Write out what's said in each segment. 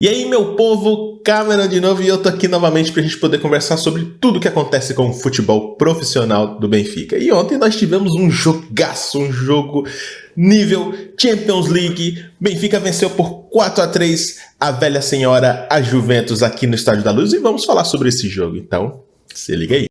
E aí, meu povo, Cameron de novo, e eu tô aqui novamente pra gente poder conversar sobre tudo que acontece com o futebol profissional do Benfica. E ontem nós tivemos um jogaço, um jogo nível Champions League. Benfica venceu por 4-3 a velha senhora, a Juventus, aqui no Estádio da Luz, e vamos falar sobre esse jogo. Então, se liga aí.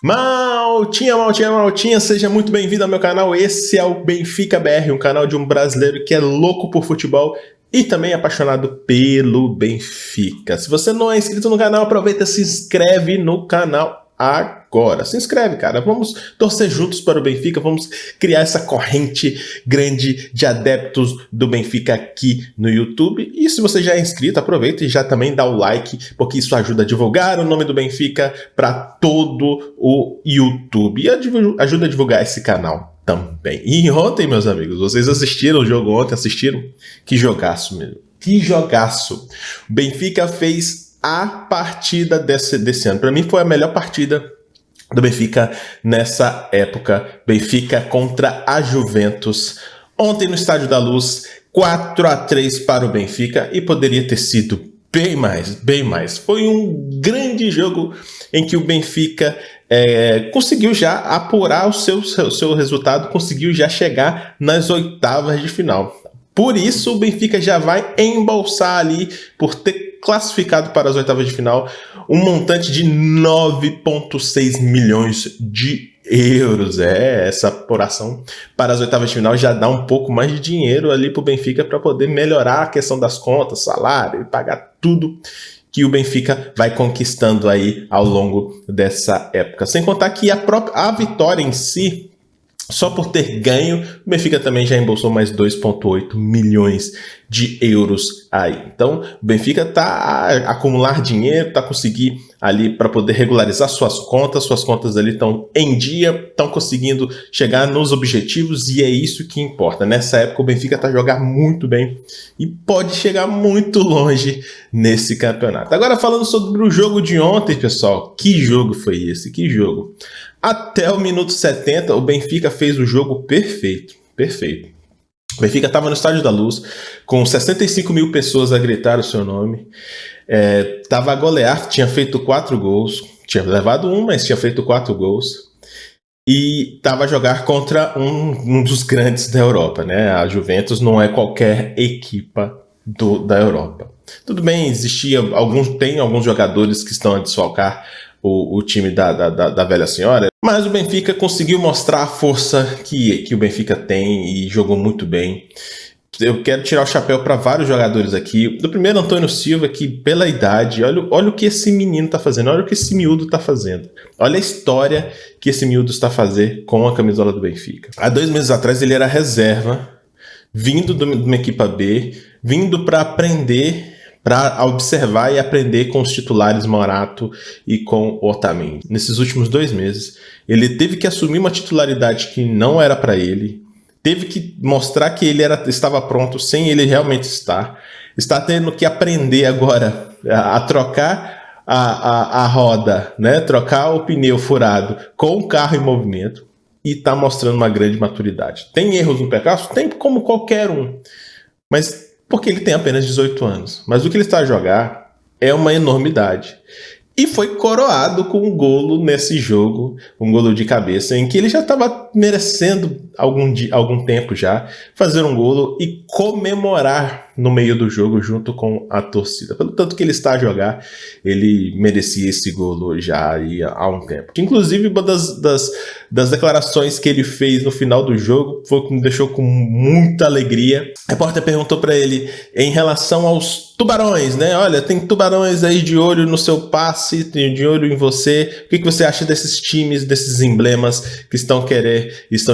Maltinha, seja muito bem-vindo ao meu canal. Esse é o Benfica BR, um canal de um brasileiro que é louco por futebol e também apaixonado pelo Benfica. Se você não é inscrito no canal, aproveita e se inscreve no canal agora. Se inscreve, cara. Vamos torcer juntos para o Benfica, vamos criar essa corrente grande de adeptos do Benfica aqui no YouTube. E se você já é inscrito, aproveita e já também dá o like, porque isso ajuda a divulgar o nome do Benfica para todo o YouTube e ajuda a divulgar esse canal também. E ontem, meus amigos, vocês assistiram o jogo ontem? Assistiram? Que jogaço mesmo. Que jogaço. O Benfica fez a partida desse ano. Para mim foi a melhor partida do Benfica nessa época. Benfica contra a Juventus. Ontem no Estádio da Luz, 4-3 para o Benfica e poderia ter sido bem mais. Foi um grande jogo em que o Benfica conseguiu já apurar o seu resultado, conseguiu já chegar nas oitavas de final. Por isso o Benfica já vai embolsar ali, por ter classificado para as oitavas de final, um montante de 9,6 milhões de euros. Essa apuração para as oitavas de final já dá um pouco mais de dinheiro ali para o Benfica para poder melhorar a questão das contas, salário e pagar tudo que o Benfica vai conquistando aí ao longo dessa época. Sem contar que a vitória em si, só por ter ganho, o Benfica também já embolsou mais 2,8 milhões de euros aí. Então, o Benfica está a acumular dinheiro, está a conseguir ali para poder regularizar suas contas ali estão em dia, estão conseguindo chegar nos objetivos e é isso que importa. Nessa época o Benfica está a jogar muito bem e pode chegar muito longe nesse campeonato. Agora falando sobre o jogo de ontem, pessoal, que jogo foi esse? Que jogo! Até o minuto 70, o Benfica fez o jogo perfeito. O Benfica estava no Estádio da Luz, com 65 mil pessoas a gritar o seu nome. Estava a golear, tinha feito 4 gols. Tinha levado um, mas tinha feito 4 gols. E estava a jogar contra um dos grandes da Europa, né? A Juventus não é qualquer equipa da Europa. Tudo bem, tem alguns jogadores que estão a desfalcar o time da velha senhora, mas o Benfica conseguiu mostrar a força que o Benfica tem e jogou muito bem. Eu quero tirar o chapéu para vários jogadores aqui. Do primeiro, Antônio Silva, que pela idade, olha o que esse menino está fazendo, olha o que esse miúdo está fazendo. Olha a história que esse miúdo está a fazer com a camisola do Benfica. Há 2 meses atrás ele era reserva, vindo de uma equipa B, vindo para aprender, para observar e aprender com os titulares Morato e com o Otamendi. Nesses últimos 2 meses, ele teve que assumir uma titularidade que não era para ele, teve que mostrar que ele estava pronto sem ele realmente estar, está tendo que aprender agora a trocar a roda, né? Trocar o pneu furado com o carro em movimento e está mostrando uma grande maturidade. Tem erros no percurso? Tem, como qualquer um, mas porque ele tem apenas 18 anos. Mas o que ele está a jogar é uma enormidade. E foi coroado com um golo nesse jogo, um golo de cabeça, em que ele já estava merecendo algum tempo já fazer um golo e comemorar no meio do jogo junto com a torcida. Pelo tanto que ele está a jogar, ele merecia esse golo já há um tempo. Inclusive, uma das declarações que ele fez no final do jogo foi o que me deixou com muita alegria. A repórter perguntou para ele em relação aos tubarões, né? Olha, tem tubarões aí de olho no seu passe, de olho em você. O que você acha desses times, desses emblemas que estão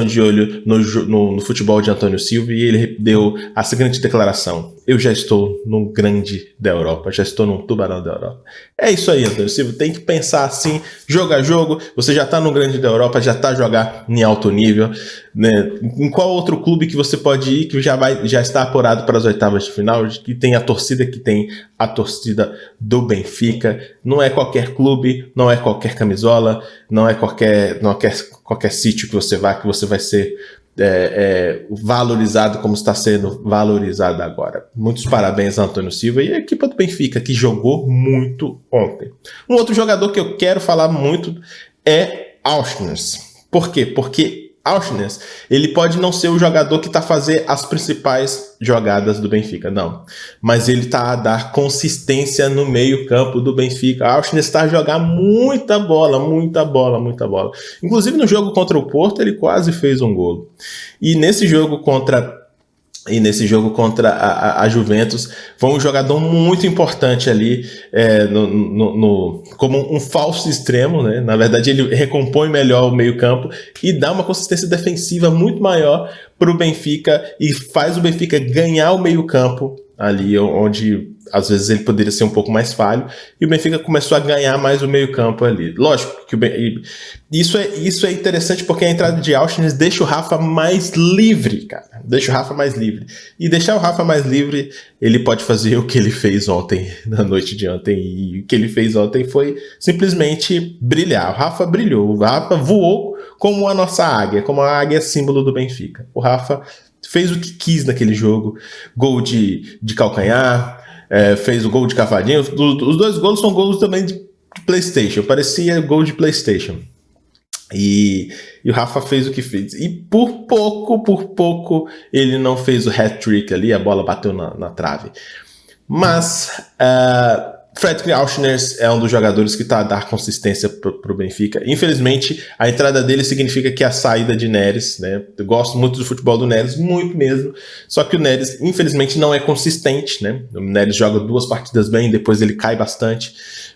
de olho no futebol de Antônio Silva? E ele deu a seguinte declaração: eu já estou num grande da Europa, já estou num tubarão da Europa. É isso aí, Antônio Silva, tem que pensar assim, jogo a jogo, você já está no grande da Europa, já está a jogar em alto nível, né? Em qual outro clube que você pode ir que já está apurado para as oitavas de final, que tem a torcida do Benfica? Não é qualquer clube, não é qualquer camisola, não é qualquer sítio que você vai ser valorizado como está sendo valorizado agora. Muitos parabéns a Antônio Silva e a equipe do Benfica, que jogou muito ontem. Um outro jogador que eu quero falar muito é Auschwitz. Por quê? Porque Auschwitz, ele pode não ser o jogador que está a fazer as principais jogadas do Benfica, não. Mas ele está a dar consistência no meio campo do Benfica. Auschwitz está a jogar muita bola, muita bola, muita bola. Inclusive no jogo contra o Porto, ele quase fez um gol. E nesse jogo contra a Juventus, foi um jogador muito importante ali, como um falso extremo, né? Na verdade, ele recompõe melhor o meio-campo e dá uma consistência defensiva muito maior para o Benfica e faz o Benfica ganhar o meio-campo ali, onde às vezes ele poderia ser um pouco mais falho, e o Benfica começou a ganhar mais o meio-campo ali. Lógico que isso é interessante porque a entrada de Auschwitz deixa o Rafa mais livre, cara. Deixa o Rafa mais livre. E deixar o Rafa mais livre, ele pode fazer o que ele fez ontem, na noite de ontem. E o que ele fez ontem foi simplesmente brilhar. O Rafa brilhou, o Rafa voou como a nossa águia, como a águia símbolo do Benfica. O Rafa fez o que quis naquele jogo. Gol de calcanhar, fez o gol de cavadinho. Os dois gols são gols também de PlayStation. Parecia gol de PlayStation. E o Rafa fez o que fez. E por pouco, ele não fez o hat-trick ali. A bola bateu na trave. Mas Fredrik Auschwitz é um dos jogadores que está a dar consistência para o Benfica. Infelizmente, a entrada dele significa que a saída de Neres, né? Eu gosto muito do futebol do Neres, muito mesmo. Só que o Neres, infelizmente, não é consistente, né? O Neres joga 2 partidas bem, depois ele cai bastante.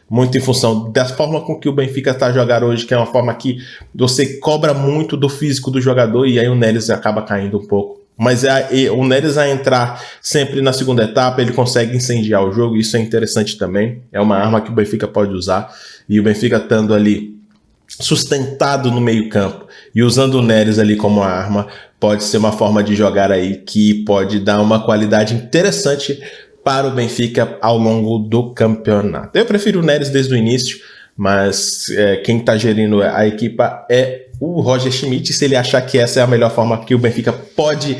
Muito em função da forma com que o Benfica está a jogar hoje, que é uma forma que você cobra muito do físico do jogador e aí o Neres acaba caindo um pouco. Mas o Neres a entrar sempre na segunda etapa, ele consegue incendiar o jogo, isso é interessante também. É uma arma que o Benfica pode usar. E o Benfica estando ali sustentado no meio campo e usando o Neres ali como arma, pode ser uma forma de jogar aí que pode dar uma qualidade interessante para o Benfica ao longo do campeonato. Eu prefiro o Neres desde o início, mas quem está gerindo a equipa é o Roger Schmidt. Se ele achar que essa é a melhor forma que o Benfica pode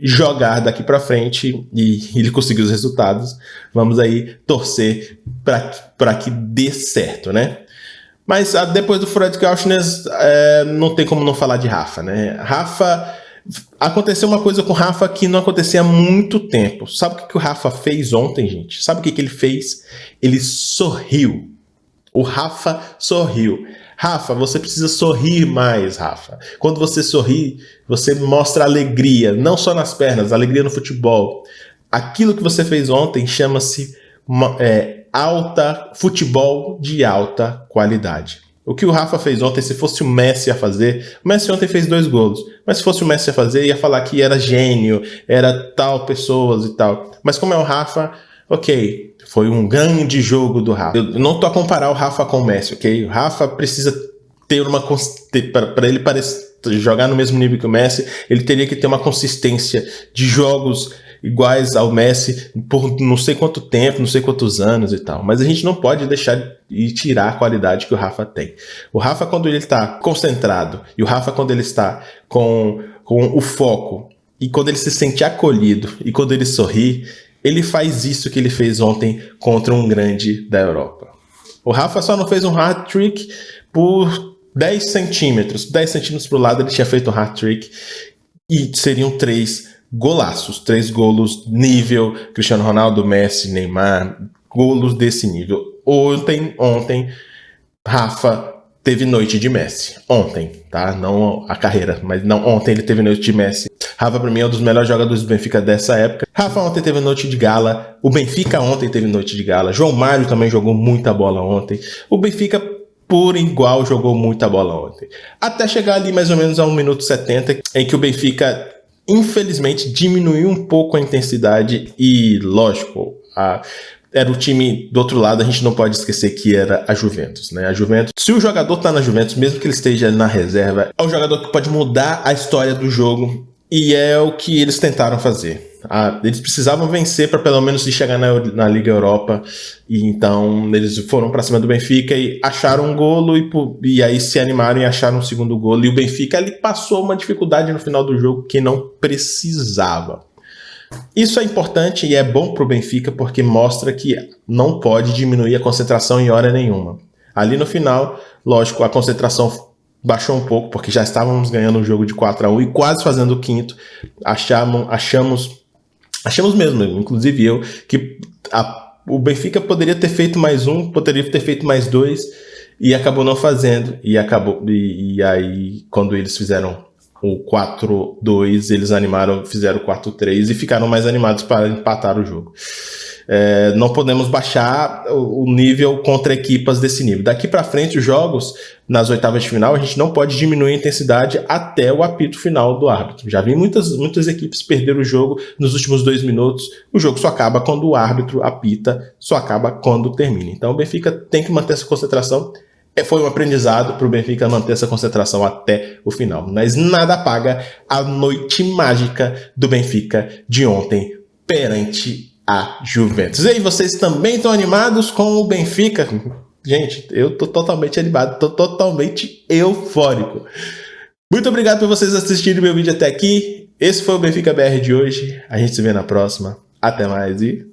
jogar daqui para frente e ele conseguir os resultados, vamos aí torcer para que dê certo, né? Mas depois do Fredrik Auschwitz, não tem como não falar de Rafa, né? Aconteceu uma coisa com o Rafa que não acontecia há muito tempo. Sabe o que o Rafa fez ontem, gente? Sabe o que ele fez? Ele sorriu. O Rafa sorriu. Rafa, você precisa sorrir mais, Rafa. Quando você sorri, você mostra alegria, não só nas pernas, alegria no futebol. Aquilo que você fez ontem chama-se futebol de alta qualidade. O que o Rafa fez ontem, se fosse o Messi a fazer, o Messi ontem fez 2 gols, mas se fosse o Messi a fazer, ia falar que era gênio, era tal pessoas e tal. Mas como é o Rafa, ok, foi um grande jogo do Rafa. Eu não estou a comparar o Rafa com o Messi, ok? O Rafa precisa ter para ele jogar no mesmo nível que o Messi, ele teria que ter uma consistência de jogos iguais ao Messi por não sei quanto tempo, não sei quantos anos e tal. Mas a gente não pode deixar e tirar a qualidade que o Rafa tem. O Rafa, quando ele está concentrado, e o Rafa, quando ele está com o foco, e quando ele se sente acolhido, e quando ele sorri, ele faz isso que ele fez ontem contra um grande da Europa. O Rafa só não fez um hat-trick por 10 centímetros. 10 centímetros para o lado ele tinha feito um hat-trick e seriam 3 golaços. 3 golos nível Cristiano Ronaldo, Messi, Neymar. Golos desse nível. Ontem, Rafa teve noite de Messi. Ontem, tá? Não a carreira, mas não ontem ele teve noite de Messi. Rafa, para mim, é um dos melhores jogadores do Benfica dessa época. Rafa ontem teve noite de gala. O Benfica ontem teve noite de gala. João Mário também jogou muita bola ontem. O Benfica, por igual, jogou muita bola ontem. Até chegar ali mais ou menos a 1 minuto 70, em que o Benfica, infelizmente, diminuiu um pouco a intensidade e, lógico, era o time do outro lado, a gente não pode esquecer que era a Juventus, né? A Juventus, se o jogador tá na Juventus, mesmo que ele esteja na reserva, é o jogador que pode mudar a história do jogo e é o que eles tentaram fazer. Eles precisavam vencer para pelo menos chegar na Liga Europa, e então eles foram para cima do Benfica e acharam um golo, e aí se animaram e acharam um segundo golo, e o Benfica ali passou uma dificuldade no final do jogo que não precisava. Isso é importante e é bom para o Benfica porque mostra que não pode diminuir a concentração em hora nenhuma. Ali no final, lógico, a concentração baixou um pouco porque já estávamos ganhando o jogo de 4-1 e quase fazendo o quinto. Achamos mesmo, inclusive eu, que o Benfica poderia ter feito mais um, poderia ter feito mais dois, e acabou não fazendo. E aí, quando eles fizeram o 4-2, eles fizeram o 4-3 e ficaram mais animados para empatar o jogo. Não podemos baixar o nível contra equipas desse nível. Daqui para frente, os jogos, nas oitavas de final, a gente não pode diminuir a intensidade até o apito final do árbitro. Já vi muitas equipes perder o jogo nos últimos 2 minutos. O jogo só acaba quando o árbitro apita, só acaba quando termina. Então o Benfica tem que manter essa concentração. Foi um aprendizado para o Benfica manter essa concentração até o final. Mas nada apaga a noite mágica do Benfica de ontem perante a Juventus. E aí, vocês também estão animados com o Benfica? Gente, eu tô totalmente animado, tô totalmente eufórico. Muito obrigado por vocês assistirem meu vídeo até aqui. Esse foi o Benfica BR de hoje. A gente se vê na próxima. Até mais e